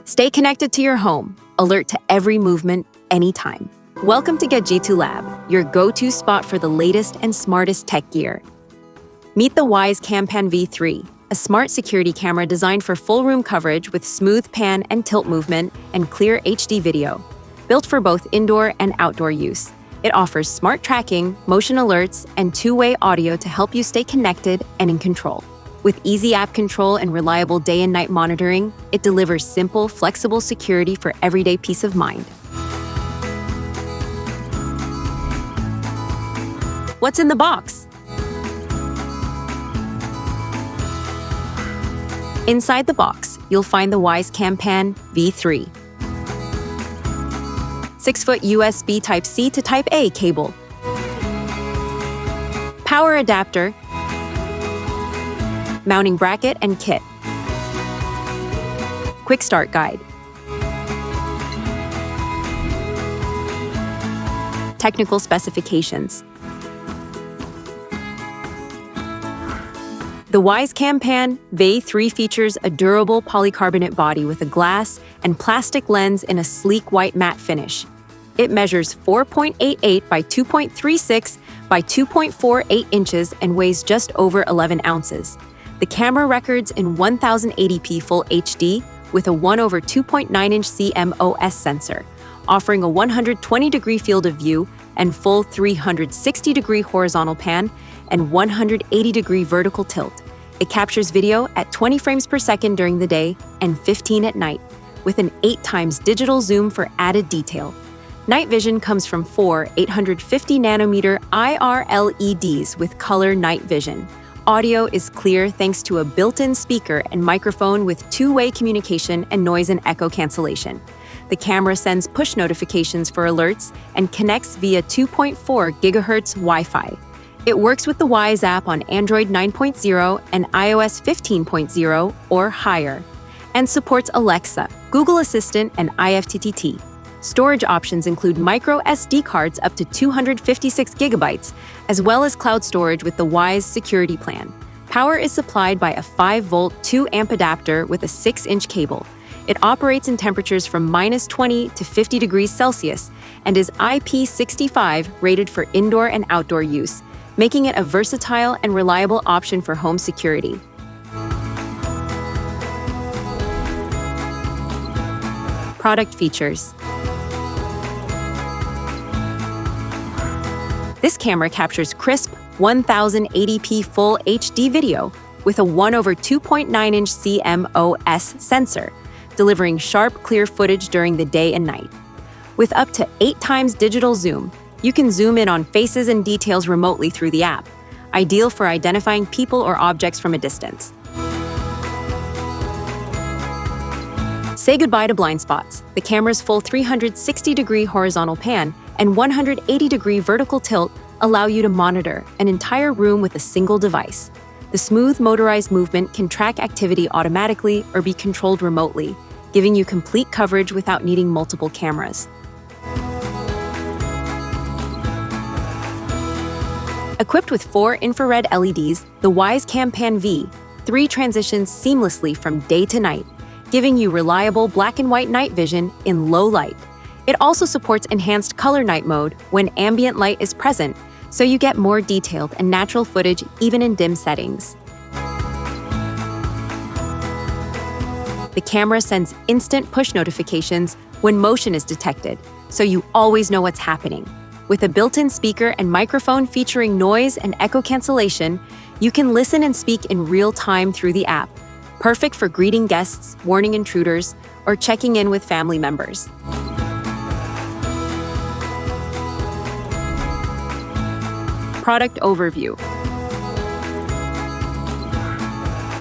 Stay connected to your home, alert to every movement, anytime. Welcome to Gadgeto Lab, your go-to spot for the latest and smartest tech gear. Meet the Wyze Cam V3, a smart security camera designed for full room coverage with smooth pan and tilt movement and clear HD video. Built for both indoor and outdoor use, it offers smart tracking, motion alerts, and two-way audio to help you stay connected and in control. With easy app control and reliable day and night monitoring, it delivers simple, flexible security for everyday peace of mind. What's in the box? Inside the box, you'll find the Wyze Cam V3. 6-foot USB Type-C to Type-A cable. Power adapter, mounting bracket and kit. Quick start guide. Technical specifications. The Wyze Cam V3 features a durable polycarbonate body with a glass and plastic lens in a sleek white matte finish. It measures 4.88 by 2.36 by 2.48 inches and weighs just over 11 ounces. The camera records in 1080p Full HD with a 1/2.9-inch CMOS sensor, offering a 120-degree field of view and full 360-degree horizontal pan and 180-degree vertical tilt. It captures video at 20 frames per second during the day and 15 at night, with an 8x digital zoom for added detail. Night vision comes from 4 850-nanometer IR LEDs with color night vision. Audio is clear thanks to a built-in speaker and microphone with two-way communication and noise and echo cancellation. The camera sends push notifications for alerts and connects via 2.4 GHz Wi-Fi. It works with the Wyze app on Android 9.0 and iOS 15.0 or higher, and supports Alexa, Google Assistant, and IFTTT. Storage options include micro SD cards up to 256 gigabytes, as well as cloud storage with the Wyze security plan. Power is supplied by a 5-volt 2-amp adapter with a 6-inch cable. It operates in temperatures from -20 to 50 degrees Celsius and is IP65 rated for indoor and outdoor use, making it a versatile and reliable option for home security. Product features. This camera captures crisp 1080p Full HD video with a 1/2.9-inch CMOS sensor, delivering sharp, clear footage during the day and night. With up to 8x digital zoom, you can zoom in on faces and details remotely through the app, ideal for identifying people or objects from a distance. Say goodbye to blind spots. The camera's full 360-degree horizontal pan and 180-degree vertical tilt allow you to monitor an entire room with a single device. The smooth motorized movement can track activity automatically or be controlled remotely, giving you complete coverage without needing multiple cameras. Equipped with 4 infrared LEDs, the Wyze Cam V3 transitions seamlessly from day to night, giving you reliable black and white night vision in low light. It also supports enhanced color night mode when ambient light is present, so you get more detailed and natural footage even in dim settings. The camera sends instant push notifications when motion is detected, so you always know what's happening. With a built-in speaker and microphone featuring noise and echo cancellation, you can listen and speak in real time through the app, perfect for greeting guests, warning intruders, or checking in with family members. Product overview.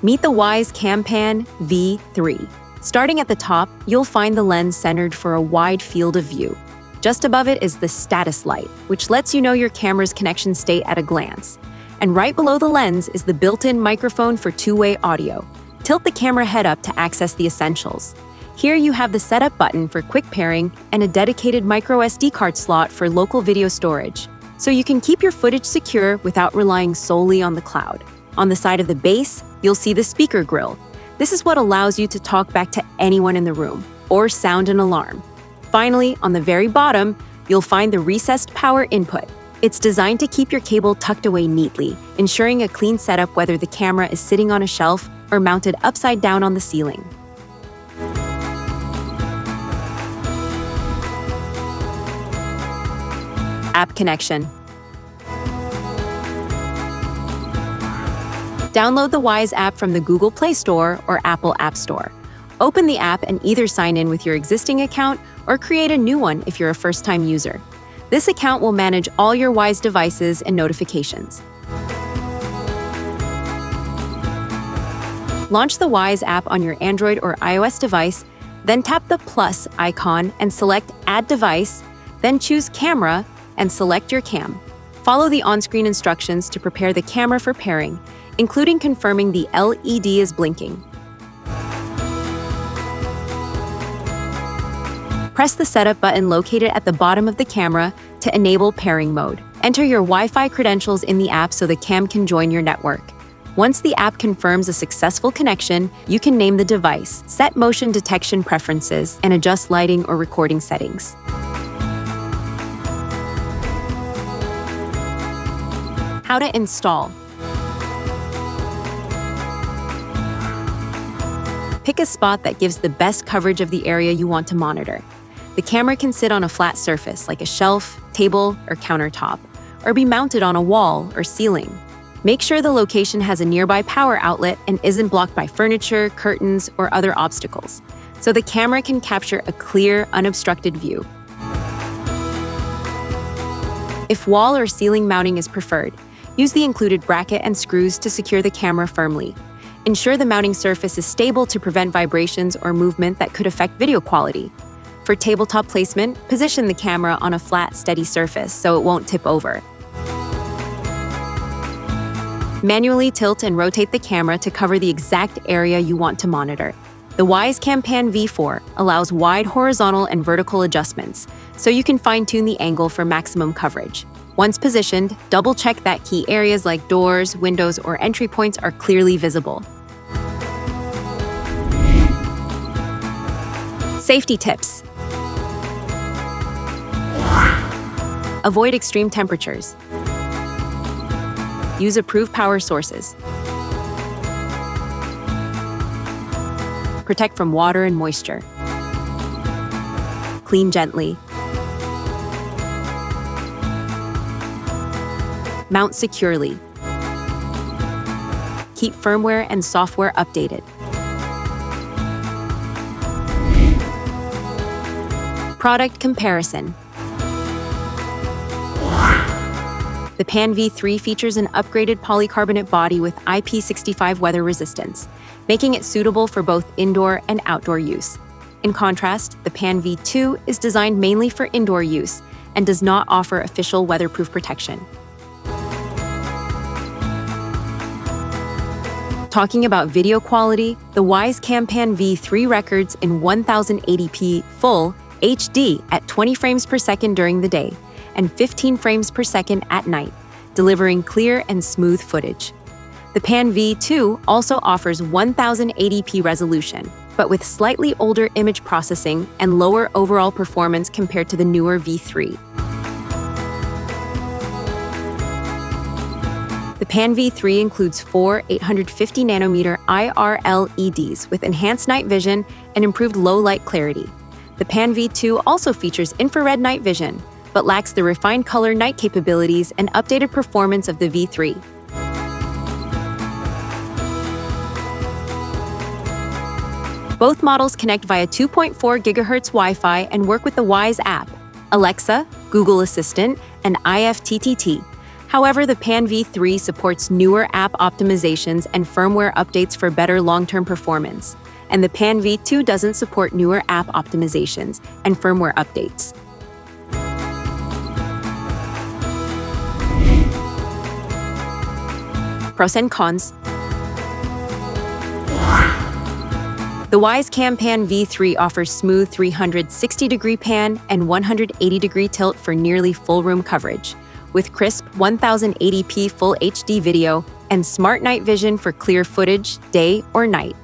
Meet the Wyze Cam V3. Starting at the top, you'll find the lens centered for a wide field of view. Just above it is the status light, which lets you know your camera's connection state at a glance. And right below the lens is the built-in microphone for two-way audio. Tilt the camera head up to access the essentials. Here you have the setup button for quick pairing and a dedicated micro SD card slot for local video storage, so you can keep your footage secure without relying solely on the cloud. On the side of the base, you'll see the speaker grill. This is what allows you to talk back to anyone in the room. or sound an alarm. Finally, on the very bottom, you'll find the recessed power input. It's designed to keep your cable tucked away neatly, ensuring a clean setup whether the camera is sitting on a shelf or mounted upside down on the ceiling. App connection. Download the Wyze app from the Google Play Store or Apple App Store. Open the app and either sign in with your existing account or create a new one if you're a first-time user. This account will manage all your Wyze devices and notifications. Launch the Wyze app on your Android or iOS device, then tap the plus icon and select Add Device, then choose Camera and select your cam. Follow the on-screen instructions to prepare the camera for pairing, including confirming the LED is blinking. Press the Setup button located at the bottom of the camera to enable pairing mode. Enter your Wi-Fi credentials in the app so the cam can join your network. Once the app confirms a successful connection, you can name the device, set motion detection preferences, and adjust lighting or recording settings. How to install. Pick a spot that gives the best coverage of the area you want to monitor. The camera can sit on a flat surface like a shelf, table, or countertop, or be mounted on a wall or ceiling. Make sure the location has a nearby power outlet and isn't blocked by furniture, curtains, or other obstacles, so the camera can capture a clear, unobstructed view. If wall or ceiling mounting is preferred, use the included bracket and screws to secure the camera firmly. Ensure the mounting surface is stable to prevent vibrations or movement that could affect video quality. For tabletop placement, position the camera on a flat, steady surface so it won't tip over. Manually tilt and rotate the camera to cover the exact area you want to monitor. The Wyze Cam Pan V4 allows wide horizontal and vertical adjustments, so you can fine-tune the angle for maximum coverage. Once positioned, double-check that key areas like doors, windows, or entry points are clearly visible. Safety tips. Avoid extreme temperatures. Use approved power sources. Protect from water and moisture. Clean gently. Mount securely. Keep firmware and software updated. Product comparison. The Pan V3 features an upgraded polycarbonate body with IP65 weather resistance, making it suitable for both indoor and outdoor use. In contrast, the Pan V2 is designed mainly for indoor use and does not offer official weatherproof protection. Talking about video quality, the Wyze Cam Pan V3 records in 1080p full HD at 20 frames per second during the day and 15 frames per second at night, delivering clear and smooth footage. The Pan V2 also offers 1080p resolution, but with slightly older image processing and lower overall performance compared to the newer V3. The Pan V3 includes 4 850nm IR LEDs with enhanced night vision and improved low-light clarity. The Pan V2 also features infrared night vision, but lacks the refined color night capabilities and updated performance of the V3. Both models connect via 2.4 GHz Wi-Fi and work with the Wyze app, Alexa, Google Assistant, and IFTTT. However, the Pan V3 supports newer app optimizations and firmware updates for better long-term performance, and the Pan V2 doesn't support newer app optimizations and firmware updates. Pros and cons. The Wyze Cam Pan V3 offers smooth 360-degree pan and 180-degree tilt for nearly full-room coverage, with crisp 1080p Full HD video and smart night vision for clear footage, day or night.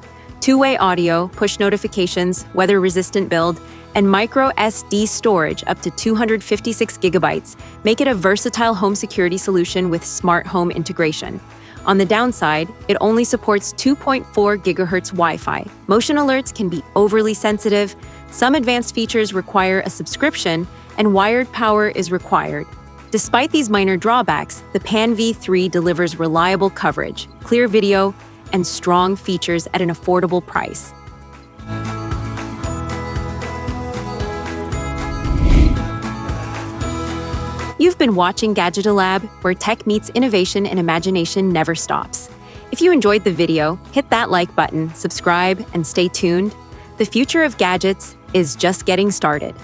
Two-way audio, push notifications, weather-resistant build, and micro SD storage up to 256 gigabytes make it a versatile home security solution with smart home integration. On the downside, it only supports 2.4 gigahertz Wi-Fi. Motion alerts can be overly sensitive, some advanced features require a subscription, and wired power is required. Despite these minor drawbacks, the Pan V3 delivers reliable coverage, clear video, and strong features at an affordable price. You've been watching Gadgeto Lab, where tech meets innovation and imagination never stops. If you enjoyed the video, hit that like button, subscribe, and stay tuned. The future of gadgets is just getting started.